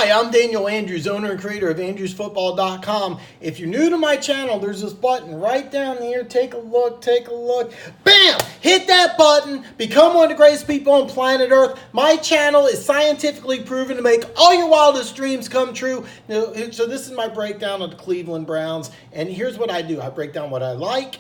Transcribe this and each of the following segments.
Hi, I'm Daniel Andrews, owner and creator of Andrewsfootball.com. If you're new to my channel, there's this button right down here. Take a look, take a look. Bam! Hit that button. Become one of the greatest people on planet Earth. My channel is scientifically proven to make all your wildest dreams come true. So this is my breakdown of the Cleveland Browns. And here's what I do. I break down what I like.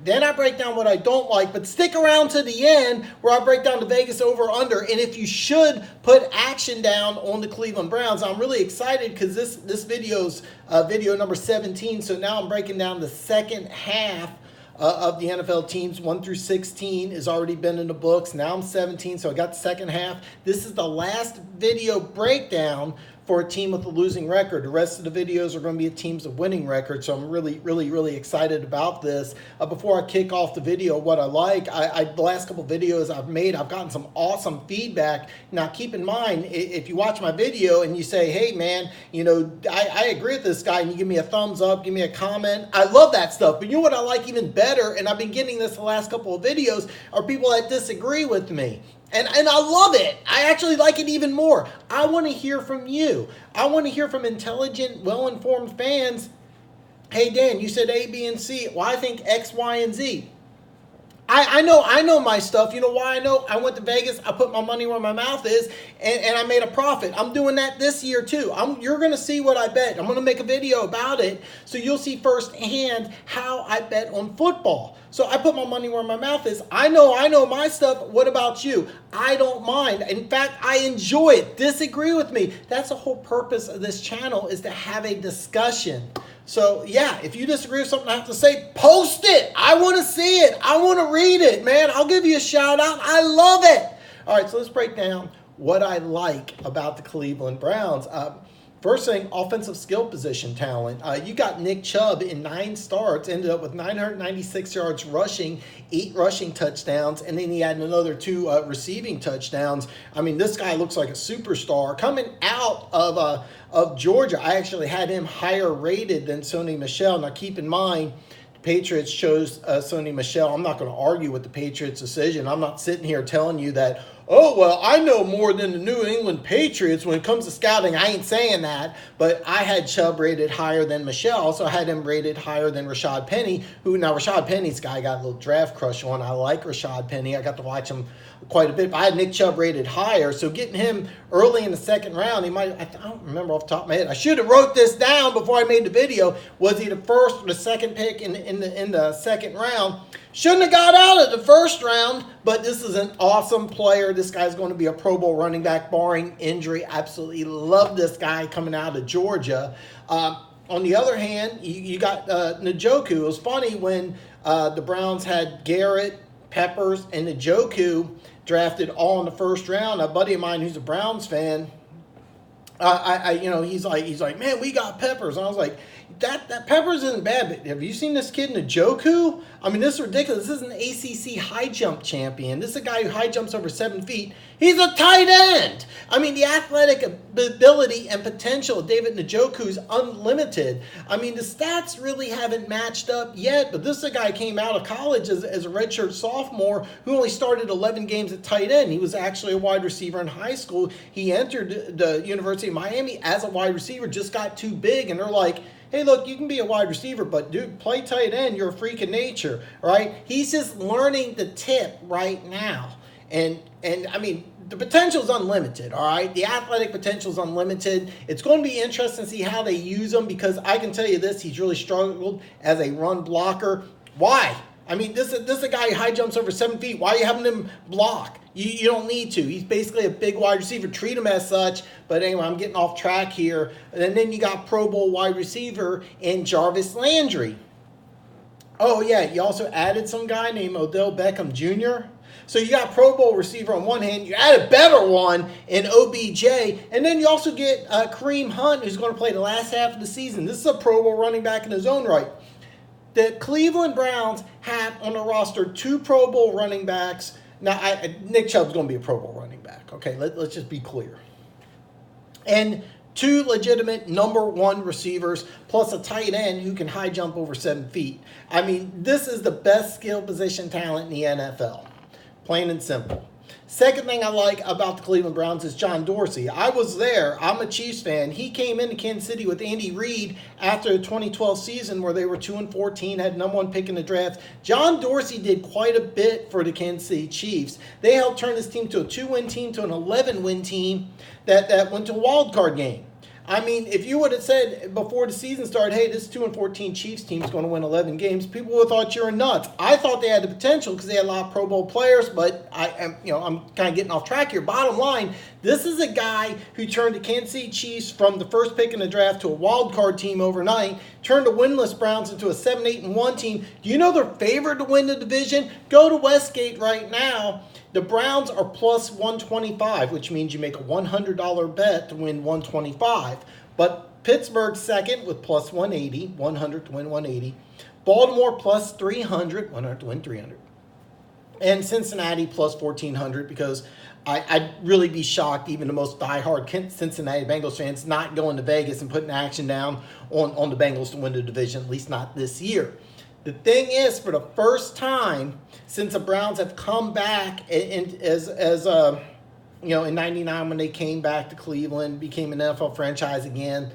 Then I break down what I don't like, but stick around to the end where I break down the Vegas over-under. And if you should put action down on the Cleveland Browns, I'm really excited because this video's video number 17. So now I'm breaking down the second half of the NFL teams. 1 through 16 has already been in the books. Now I'm 17, so I got the second half. This is the last video breakdown for a team with a losing record. The rest of the videos are going to be teams of winning records, so I'm really excited about this. Before I kick off the video, what I like, the last couple videos I've made, I've gotten some awesome feedback. Now, keep in mind, if you watch my video and you say, hey, man, you know, I agree with this guy, and you give me a thumbs up, give me a comment, I love that stuff. But you know what I like even better, and I've been getting this the last couple of videos, are people that disagree with me. And I love it. I actually like it even more. I want to hear from you. I want to hear from intelligent, well-informed fans. Hey, Dan, you said A, B, and C. Well, I think X, Y, and Z. I know my stuff. You know why I know? I went to Vegas. I put my money where my mouth is, and I made a profit. I'm doing that this year, too. You're going to see what I bet. I'm going to make a video about it, so you'll see firsthand how I bet on football. So I put my money where my mouth is. I know my stuff. What about you? I don't mind. In fact, I enjoy it. Disagree with me. That's the whole purpose of this channel, is to have a discussion. So, yeah, if you disagree with something I have to say, post it. I want to see it. I want to read it, man. I'll give you a shout out. I love it. All right, so let's break down what I like about the Cleveland Browns. First thing, offensive skill position talent. You got Nick Chubb in 9 starts, ended up with 996 yards rushing, 8 rushing touchdowns, and then he had another 2 receiving touchdowns. I mean, this guy looks like a superstar. Coming out of Georgia, I actually had him higher rated than Sony Michel. Now, keep in mind, the Patriots chose Sony Michel. I'm not going to argue with the Patriots' decision. I'm not sitting here telling you that, oh, well, I know more than the New England Patriots when it comes to scouting. I ain't saying that, but I had Chubb rated higher than Michel. Also had him rated higher than Rashad Penny, who now Rashad Penny's guy I got a little draft crush on. I like Rashad Penny. I got to watch him quite a bit, but I had Nick Chubb rated higher. So getting him early in the second round, I don't remember off the top of my head. I should have wrote this down before I made the video. Was he the first or the second pick in the second round? Shouldn't have got out of the first round, but this is an awesome player. This guy's going to be a Pro Bowl running back, barring injury. Absolutely love this guy coming out of Georgia. On the other hand, you got Njoku. It was funny when the Browns had Garrett, Peppers, and Njoku drafted all in the first round. A buddy of mine who's a Browns fan, he's like, man, we got Peppers. And I was like, that Peppers isn't bad, but have you seen this kid Njoku? I mean, this is ridiculous. This is an ACC high jump champion. This is a guy who high jumps over 7 feet. He's a tight end. I mean, the athletic ability and potential of David Njoku is unlimited. I mean, the stats really haven't matched up yet, but this is a guy who came out of college as a redshirt sophomore who only started 11 games at tight end. He was actually a wide receiver in high school. He entered the University of Miami as a wide receiver, just got too big, and they're like, hey, look, you can be a wide receiver, but dude, play tight end. You're a freak of nature, right? He's just learning the tip right now. And I mean, the potential is unlimited, all right? The athletic potential is unlimited. It's going to be interesting to see how they use him, because I can tell you this, he's really struggled as a run blocker. Why? I mean, this is a guy who high jumps over 7 feet. Why are you having him block? You don't need to. He's basically a big wide receiver. Treat him as such. But anyway, I'm getting off track here. And then you got Pro Bowl wide receiver in Jarvis Landry. Oh, yeah, you also added some guy named Odell Beckham Jr. So you got Pro Bowl receiver on one hand. You add a better one in OBJ. And then you also get Kareem Hunt, who's going to play the last half of the season. This is a Pro Bowl running back in his own right. The Cleveland Browns have on the roster 2 Pro Bowl running backs. Now, Nick Chubb's going to be a Pro Bowl running back. Okay, let's just be clear. And 2 legitimate number 1 receivers, plus a tight end who can high jump over 7 feet. I mean, this is the best skill position talent in the NFL. Plain and simple. Second thing I like about the Cleveland Browns is John Dorsey. I was there. I'm a Chiefs fan. He came into Kansas City with Andy Reid after the 2012 season where they were 2-14, had number one pick in the draft. John Dorsey did quite a bit for the Kansas City Chiefs. They helped turn this team to a 2-win team to an 11-win team that went to a wild card game. I mean, if you would have said before the season started, hey, this 2-14 Chiefs team is going to win 11 games, people would have thought you were nuts. I thought they had the potential because they had a lot of Pro Bowl players, but I'm kind of getting off track here. Bottom line, this is a guy who turned the Kansas City Chiefs from the first pick in the draft to a wild card team overnight, turned the winless Browns into a 7-8-1 team. Do you know they're favored to win the division? Go to Westgate right now. The Browns are plus 125, which means you make a $100 bet to win 125. But Pittsburgh second with plus 180, 100 to win 180. Baltimore plus 300, 100 to win 300. And Cincinnati plus 1,400 because I'd really be shocked, even the most diehard Cincinnati Bengals fans, not going to Vegas and putting action down on the Bengals to win the division, at least not this year. The thing is, for the first time since the Browns have come back in 99 when they came back to Cleveland, became an NFL franchise again,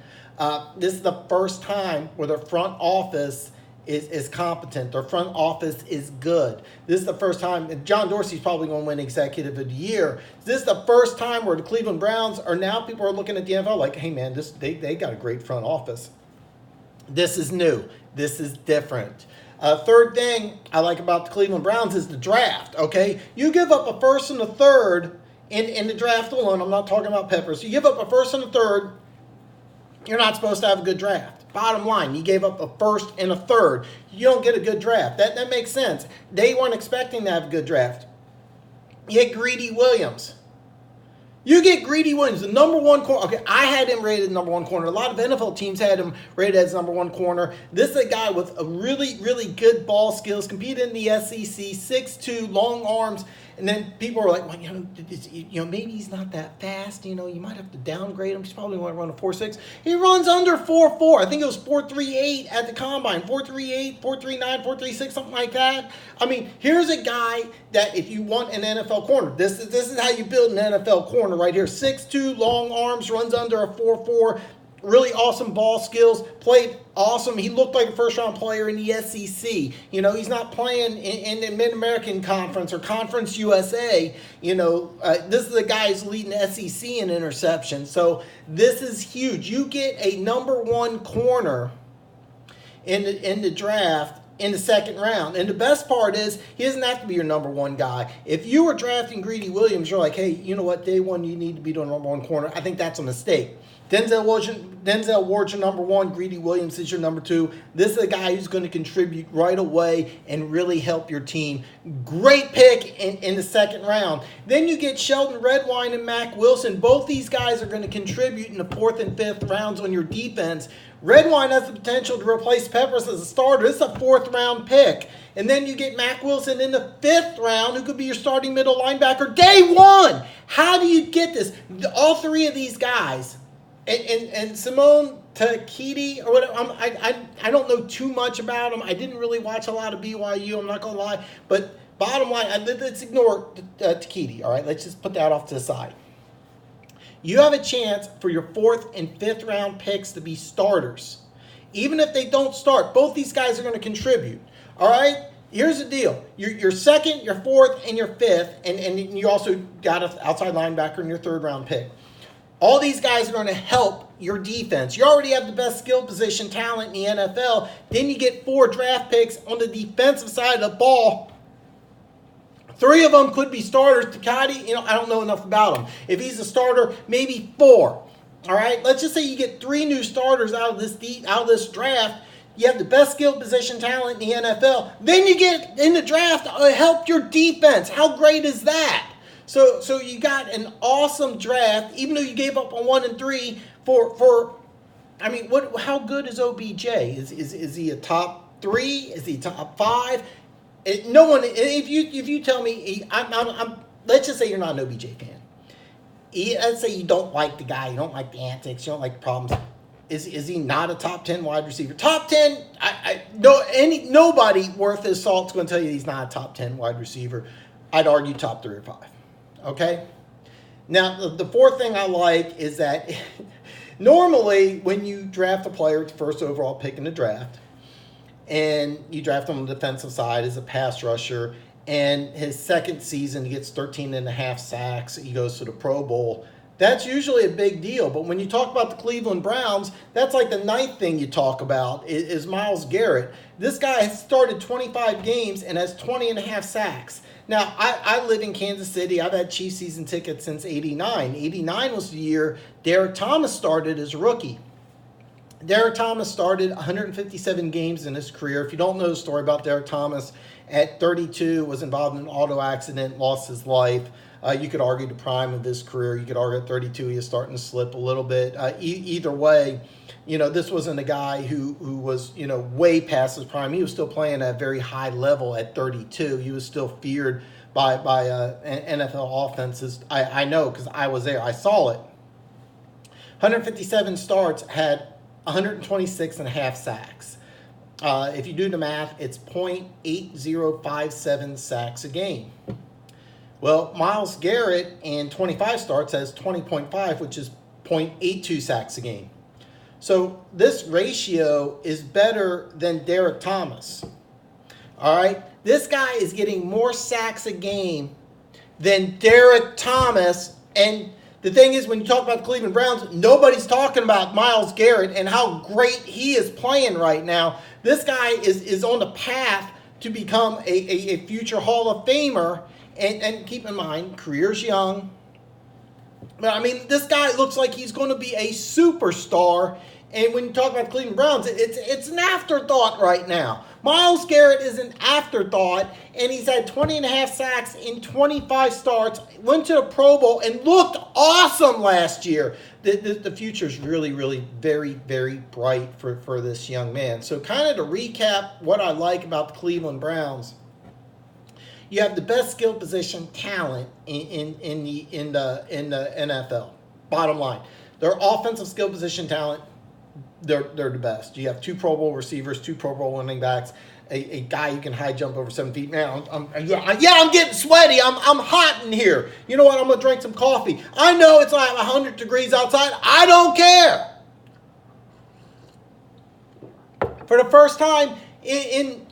this is the first time where their front office is competent. Their front office is good. This is the first time, and John Dorsey's probably going to win Executive of the Year. This is the first time where the Cleveland Browns are now, people are looking at the NFL like, hey man, they got a great front office. This is new. This is different. Third thing I like about the Cleveland Browns is the draft, okay? You give up a first and a third in the draft alone. I'm not talking about Peppers. You give up a first and a third, you're not supposed to have a good draft. Bottom line, you gave up a first and a third. You don't get a good draft. That makes sense. They weren't expecting to have a good draft. You get Greedy Williams. You get Greedy Williams, the number one corner. Okay, I had him rated number one corner. A lot of NFL teams had him rated as number one corner. This is a guy with a really, really good ball skills, competed in the SEC, 6'2", long arms. And then people were like, well, maybe he's not that fast. You might have to downgrade him. He's probably going to run a 4.6. He runs under 4.4. I think it was 4.38 at the combine. 4.38, 4.39, 4.36, something like that. I mean, here's a guy that if you want an NFL corner, this is how you build an NFL corner right here. 6'2", long arms, runs under a 4.4. Really awesome ball skills, played awesome. He looked like a first-round player in the SEC. He's not playing in the Mid-American Conference or Conference USA. This is the guy who's leading the SEC in interceptions. So this is huge. You get a number one corner in the draft in the second round. And the best part is he doesn't have to be your number one guy. If you were drafting Greedy Williams, you're like, hey, you know what? Day one, you need to be the number one corner. I think that's a mistake. Denzel Ward's your number one. Greedy Williams is your number two. This is a guy who's going to contribute right away and really help your team. Great pick in the second round. Then you get Sheldrick Redwine and Mack Wilson. Both these guys are going to contribute in the fourth and fifth rounds on your defense. Redwine has the potential to replace Peppers as a starter. This is a fourth-round pick. And then you get Mack Wilson in the fifth round, who could be your starting middle linebacker day one. How do you get this? All three of these guys, and Simone Takiti, or whatever, I don't know too much about him. I didn't really watch a lot of BYU, I'm not going to lie. But bottom line, let's ignore Takiti, all right? Let's just put that off to the side. You have a chance for your fourth and fifth round picks to be starters. Even if they don't start, both these guys are going to contribute. All right? Here's the deal. Your second, your fourth, and your fifth, and you also got an outside linebacker in your third round pick. All these guys are going to help your defense. You already have the best skill position talent in the NFL. Then you get 4 draft picks on the defensive side of the ball. 3 of them could be starters. Takati, I don't know enough about him. If he's a starter, maybe 4. All right? Let's just say you get 3 new starters out of this draft. You have the best skill position talent in the NFL. Then you get in the draft to help your defense. How great is that? So you got an awesome draft, even though you gave up on 1 and 3 for how good is OBJ? Is he a top 3? Is he top 5? No one. If you tell me, let's just say you're not an OBJ fan. Let's say you don't like the guy, you don't like the antics, you don't like the problems. Is he not a top 10 wide receiver? Top 10. Nobody worth his salt is going to tell you he's not a top 10 wide receiver. I'd argue top 3 or 5. Okay? Now, the fourth thing I like is that normally when you draft a player, it's first overall pick in the draft, and you draft him on the defensive side as a pass rusher, and his second season, he gets 13 and a half sacks, he goes to the Pro Bowl. That's usually a big deal. But when you talk about the Cleveland Browns, that's like the ninth thing you talk about is Myles Garrett. This guy has started 25 games and has 20 and a half sacks. Now, I live in Kansas City. I've had Chiefs season tickets since 89. 89 was the year Derek Thomas started as a rookie. Derek Thomas started 157 games in his career. If you don't know the story about Derek Thomas, at 32 was involved in an auto accident, lost his life. You could argue the prime of his career. You could argue at 32 he was starting to slip a little bit. Either way, this wasn't a guy who was, way past his prime. He was still playing at a very high level at 32. He was still feared by NFL offenses. I know because I was there. I saw it. 157 starts, had 126 and a half sacks. If you do the math, it's .8057 sacks a game. Well, Myles Garrett in 25 starts has 20.5, which is .82 sacks a game. So this ratio is better than Derek Thomas. All right? This guy is getting more sacks a game than Derek Thomas. And the thing is, when you talk about the Cleveland Browns, nobody's talking about Myles Garrett and how great he is playing right now. This guy is on the path to become a future Hall of Famer. And keep in mind, career's young. But, I mean, this guy looks like he's going to be a superstar. And when you talk about the Cleveland Browns, it's an afterthought right now. Myles Garrett is an afterthought, and he's had 20 and a half sacks in 25 starts, went to the Pro Bowl, and looked awesome last year. The future is really, really very, very bright for this young man. So kind of to recap what I like about the Cleveland Browns, you have the best skill position talent in the NFL. Bottom line, their offensive skill position talent, they're the best. You have 2 Pro Bowl receivers, 2 Pro Bowl running backs, a guy who can high jump over 7 feet. Man, I'm getting sweaty. I'm hot in here. You know what? I'm gonna drink some coffee. I know it's like 100 degrees outside. I don't care. For the first time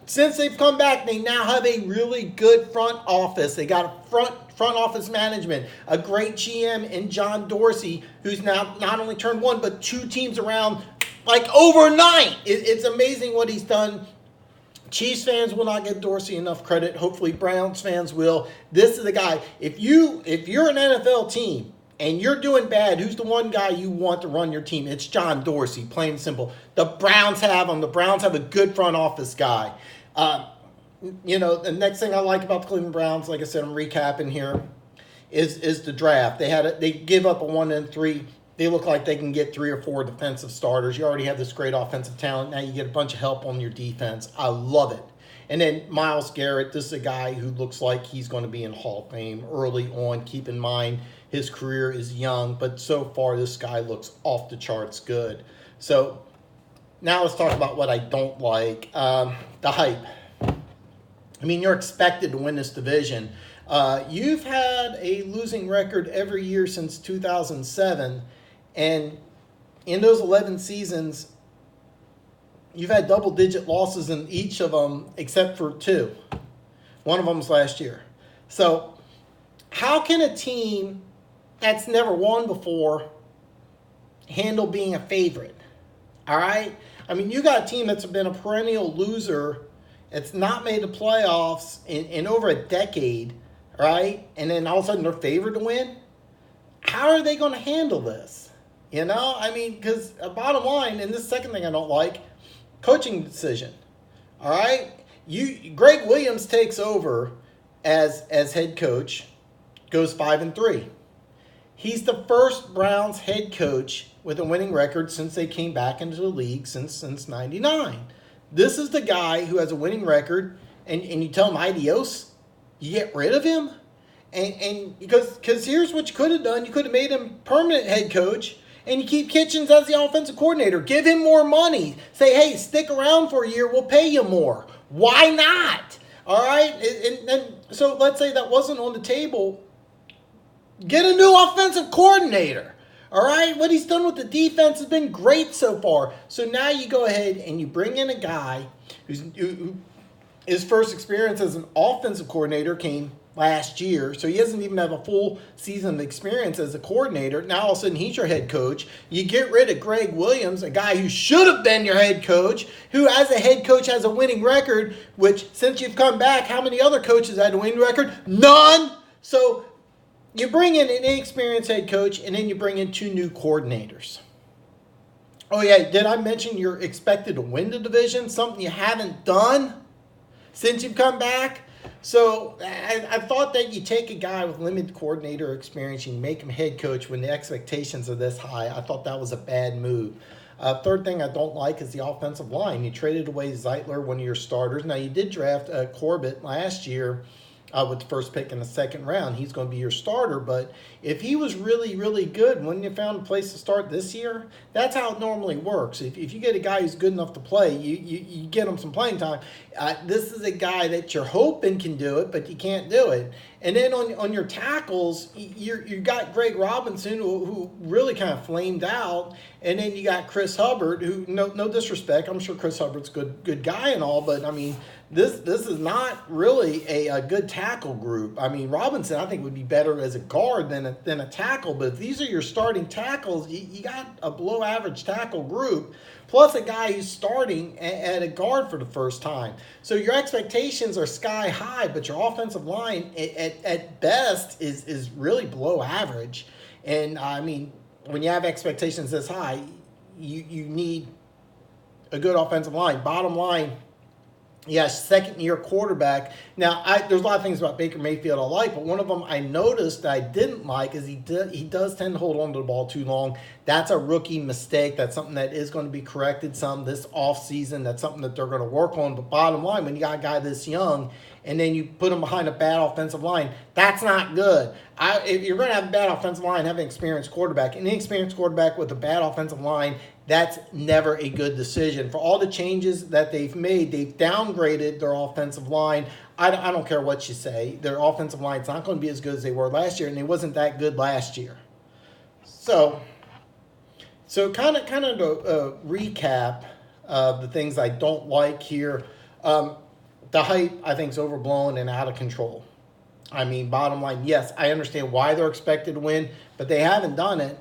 since they've come back, they now have a really good front office. They got a front office management, a great GM in John Dorsey, who's now not only turned 1, but 2 teams around like overnight. It's amazing what he's done. Chiefs fans will not give Dorsey enough credit. Hopefully Browns fans will. This is the guy. If you're an NFL team and you're doing bad, who's the one guy you want to run your team? It's John Dorsey, plain and simple. The Browns have him. The Browns have a good front office guy. The next thing I like about the Cleveland Browns, like I said, I'm recapping here, is the draft. They give up a 1 and 3. They look like they can get 3 or 4 defensive starters. You already have this great offensive talent. Now you get a bunch of help on your defense. I love it. And then Myles Garrett, this is a guy who looks like he's going to be in Hall of Fame early on. Keep in mind, his career is young, but so far this guy looks off the charts good. So now let's talk about what I don't like. The hype. I mean, you're expected to win this division. You've had a losing record every year since 2007. And in those 11 seasons, you've had double-digit losses in each of them except for 2. One of them was last year. So how can a team that's never won before handle being a favorite? All right? I mean, you got a team that's been a perennial loser. It's not made the playoffs in over a decade, right? And then all of a sudden they're favored to win? How are they going to handle this? I mean, because bottom line, and this second thing I don't like, coaching decision. All right? Greg Williams takes over as head coach, goes 5-3. He's the first Browns head coach with a winning record since they came back into the league since 99. This is the guy who has a winning record, and you tell him adios, you get rid of him? And because here's what you could have done. You could have made him permanent head coach, and you keep Kitchens as the offensive coordinator. Give him more money. Say, hey, stick around for a year. We'll pay you more. Why not? All right? And so let's say that wasn't on the table. Get a new offensive coordinator. All right? What he's done with the defense has been great so far. So now you go ahead and you bring in a guy who his first experience as an offensive coordinator came last year. So he doesn't even have a full season of experience as a coordinator. Now all of a sudden he's your head coach. You get rid of Greg Williams, a guy who should have been your head coach, who as a head coach has a winning record, which since you've come back, how many other coaches had a winning record? None. So you bring in an inexperienced head coach, and then you bring in 2 new coordinators. Oh, yeah, did I mention you're expected to win the division? Something you haven't done since you've come back? So I thought that you take a guy with limited coordinator experience, you make him head coach when the expectations are this high. I thought that was a bad move. Third thing I don't like is the offensive line. You traded away Zeitler, one of your starters. Now, you did draft Corbett last year with the first pick in the second round. He's going to be your starter, but if he was really, really good, wouldn't you found a place to start this year? That's how it normally works. If you get a guy who's good enough to play, you get him some playing time. This is a guy that you're hoping can do it, but you can't do it. And then on your tackles, you got Greg Robinson, who really kind of flamed out, and then you got Chris Hubbard, who, no disrespect, I'm sure Chris Hubbard's a good guy and all, but I mean, this is not really a good tackle group. I mean, Robinson, I think, would be better as a guard than a tackle. But if these are your starting tackles, you got a below-average tackle group, plus a guy who's starting at a guard for the first time. So your expectations are sky high, but your offensive line, at best, is really below average. And, I mean, when you have expectations this high, you need a good offensive line. Bottom line, yes, second-year quarterback. Now, there's a lot of things about Baker Mayfield I like, but one of them I noticed that I didn't like is he does tend to hold on to the ball too long. That's a rookie mistake. That's something that is going to be corrected some this offseason. That's something that they're going to work on. But bottom line, when you got a guy this young and then you put him behind a bad offensive line, that's not good. If you're going to have a bad offensive line, have an experienced quarterback. An inexperienced quarterback with a bad offensive line, that's never a good decision. For all the changes that they've made, they've downgraded their offensive line. I don't care what you say. Their offensive line's not going to be as good as they were last year, and it wasn't that good last year. So kind of to recap the things I don't like here. The hype, I think, is overblown and out of control. I mean, bottom line, yes, I understand why they're expected to win, but they haven't done it.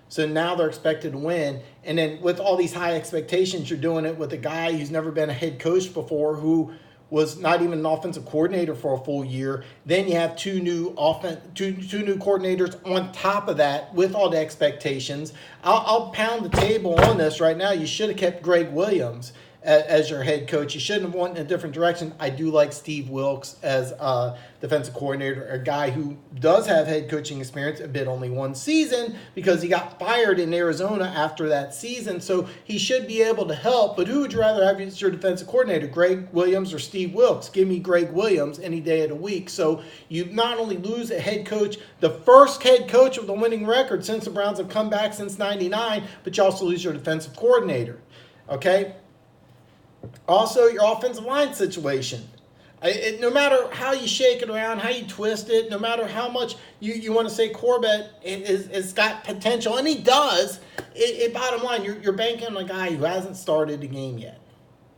So now they're expected to win. And then with all these high expectations, you're doing it with a guy who's never been a head coach before, who was not even an offensive coordinator for a full year. Then you have two new coordinators on top of that with all the expectations. I'll pound the table on this right now. You should have kept Greg Williams as your head coach. You shouldn't have went in a different direction. I do like Steve Wilks as a defensive coordinator, a guy who does have head coaching experience, a bit only one season, because he got fired in Arizona after that season. So he should be able to help. But who would you rather have as your defensive coordinator, Greg Williams or Steve Wilks? Give me Greg Williams any day of the week. So you not only lose a head coach, the first head coach with a winning record since the Browns have come back since '99, but you also lose your defensive coordinator. Okay? Also, your offensive line situation. No matter how you shake it around, how you twist it, no matter how much you want to say Corbett is got potential, and he does, bottom line, you're banking on a guy who hasn't started the game yet.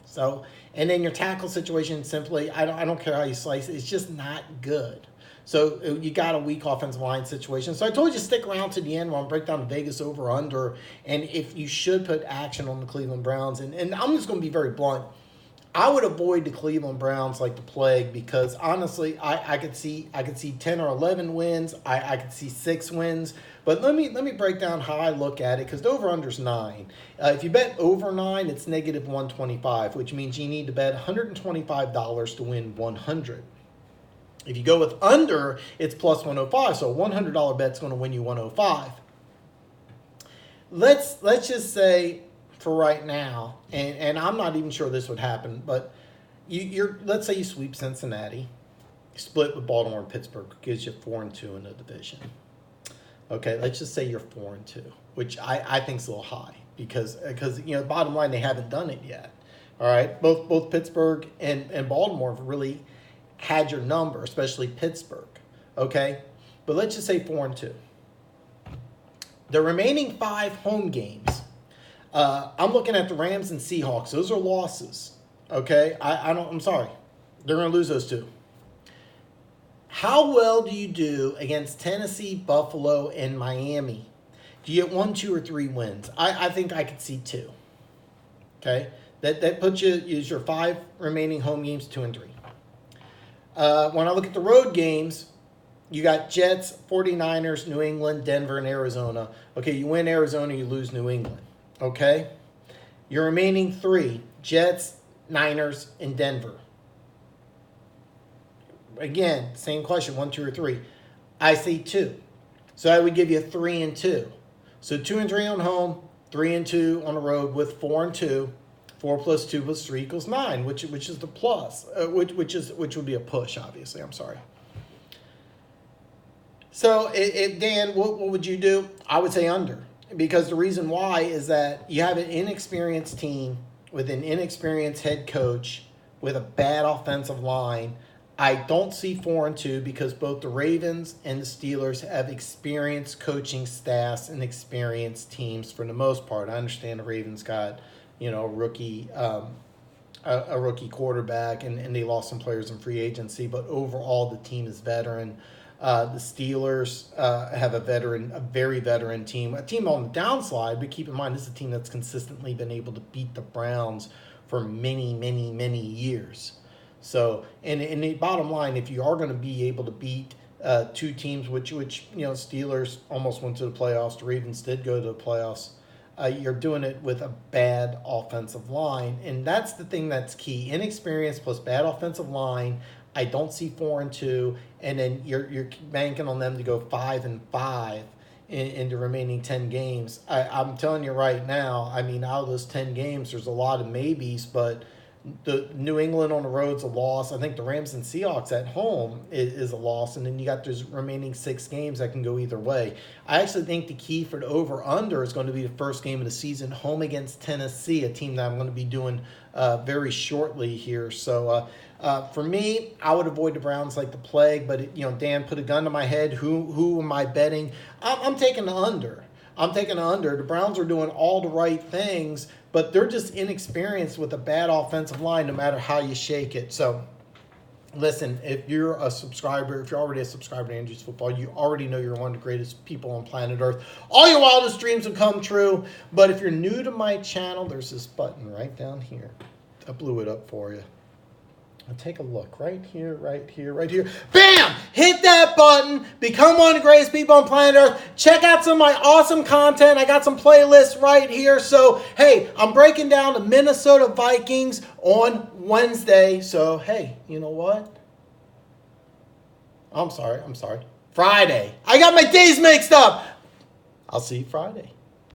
So, and then your tackle situation, simply, I don't care how you slice it, it's just not good. So you got a weak offensive line situation. So I told you stick around to the end while I break down the Vegas over-under, and if you should put action on the Cleveland Browns. And I'm just going to be very blunt. I would avoid the Cleveland Browns like the plague, because honestly, I could see 10 or 11 wins. I could see 6 wins. But let me break down how I look at it, because the over-under's 9. If you bet over 9, it's negative 125, which means you need to bet $125 to win 100. If you go with under, it's plus 105. So a $100 bet's going to win you 105. Let's just say for right now, and I'm not even sure this would happen, but let's say you sweep Cincinnati, split with Baltimore and Pittsburgh, gives you 4-2 in the division. Okay, let's just say you're 4-2, which I think is a little high because bottom line, they haven't done it yet. All right, both Pittsburgh and Baltimore have really had your number, especially Pittsburgh. Okay, but let's just say 4-2. The remaining 5 home games, I'm looking at the Rams and Seahawks. Those are losses. Okay, I'm sorry, they're going to lose those 2. How well do you do against Tennessee, Buffalo, and Miami? Do you get 1, 2, or 3 wins? I think I could see 2. Okay, that puts you use your 5 remaining home games 2 and 3. When I look at the road games, you got Jets, 49ers, New England, Denver, and Arizona. Okay, you win Arizona, you lose New England. Okay, your remaining 3, Jets, Niners, and Denver. Again, same question, 1, 2, or 3. I see 2. So I would give you 3 and 2. So 2 and 3 on home, 3 and 2 on the road with 4 and 2. 4 plus 2 plus 3 equals 9, which is the plus, which would be a push, obviously. I'm sorry. So, Dan, what would you do? I would say under, because the reason why is that you have an inexperienced team with an inexperienced head coach with a bad offensive line. I don't see 4 and 2 because both the Ravens and the Steelers have experienced coaching staffs and experienced teams for the most part. I understand the Ravens got, a rookie quarterback, and they lost some players in free agency, but overall the team is veteran. The Steelers have a very veteran team, a team on the downslide, but keep in mind this is a team that's consistently been able to beat the Browns for many, many, many years. So, and the bottom line, if you are going to be able to beat 2 teams, which Steelers almost went to the playoffs, the Ravens did go to the playoffs, you're doing it with a bad offensive line, and that's the thing that's key. Inexperience plus bad offensive line. I don't see 4 and 2, and then you're banking on them to go 5 and 5 in the remaining 10 games. I'm telling you right now. I mean, out of those 10 games, there's a lot of maybes, but the New England on the road's a loss. I think the Rams and Seahawks at home is a loss, and then you got those remaining 6 games that can go either way. I actually think the key for the over-under is going to be the first game of the season, home against Tennessee, a team that I'm going to be doing very shortly here. So for me, I would avoid the Browns like the plague. But Dan put a gun to my head. Who am I betting? I'm taking the under. The Browns are doing all the right things, but they're just inexperienced with a bad offensive line no matter how you shake it. So, listen, if you're already a subscriber to Andrews Football, you already know you're one of the greatest people on planet Earth. All your wildest dreams will come true. But if you're new to my channel, there's this button right down here. I blew it up for you. Take a look right here. Bam! Hit that button. Become one of the greatest people on planet Earth. Check out some of my awesome content. I got some playlists right here. So, hey, I'm breaking down the Minnesota Vikings on Wednesday. So, hey, you know what? I'm sorry. Friday. I got my days mixed up. I'll see you Friday.